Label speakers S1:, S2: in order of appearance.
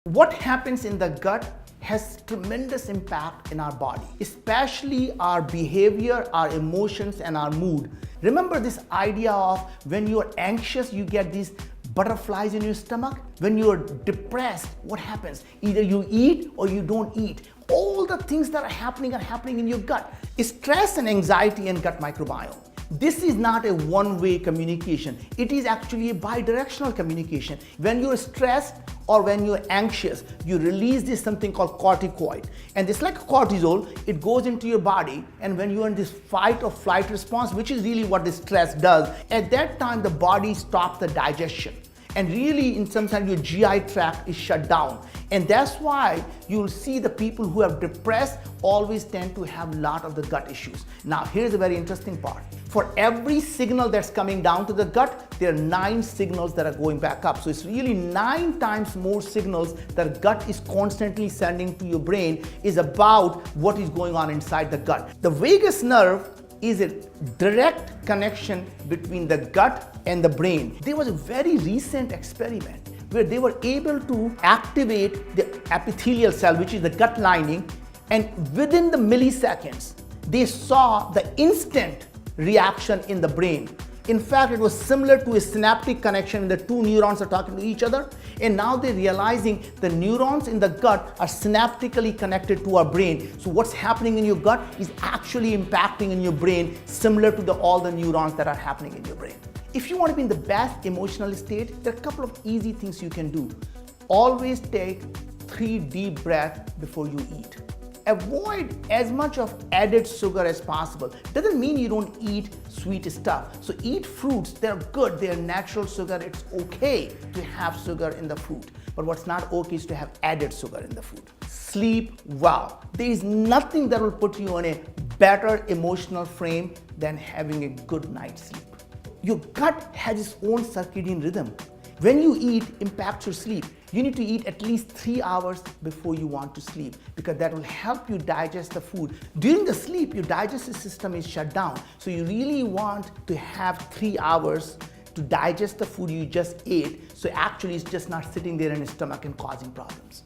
S1: What happens in the gut has tremendous impact in our body, especially our behavior, our emotions, and our mood. Remember this idea of when you're anxious, you get these butterflies in your stomach. When you're depressed, what happens? Either you eat or you don't eat. All the things that are happening in your gut. Stress and anxiety and gut microbiome. This is not a one-way communication. It is actually a bi-directional communication. When you're stressed or when you're anxious, you release this something called corticoid. And it's like cortisol, it goes into your body, and when you're in this fight or flight response, which is really what the stress does, at that time the body stops the digestion. And really, in some sense, your GI tract is shut down. And that's why you'll see the people who are depressed always tend to have a lot of the gut issues. Now, here's a very interesting part. For every signal that's coming down to the gut, there are 9 signals that are going back up. So it's really 9 times more signals that gut is constantly sending to your brain is about what is going on inside the gut. The vagus nerve is a direct connection between the gut and the brain. There was a very recent experiment where they were able to activate the epithelial cell, which is the gut lining, and within the milliseconds, they saw the instant reaction in the brain. In fact, it was similar to a synaptic connection. The 2 neurons are talking to each other, and now they're realizing the neurons in the gut are synaptically connected to our brain. So what's happening in your gut is actually impacting in your brain, similar to all the neurons that are happening in your brain. If you want to be in the best emotional state, there are a couple of easy things you can do. Always take 3 deep breaths before you eat. Avoid as much of added sugar as possible. Doesn't mean you don't eat sweet stuff. So eat fruits, they're good, they're natural sugar. It's okay to have sugar in the fruit. But what's not okay is to have added sugar in the food. Sleep well. There is nothing that will put you in a better emotional frame than having a good night's sleep. Your gut has its own circadian rhythm. When you eat, impacts your sleep. You need to eat at least 3 hours before you want to sleep, because that will help you digest the food. During the sleep, your digestive system is shut down. So you really want to have 3 hours to digest the food you just ate. So actually it's just not sitting there in your stomach and causing problems.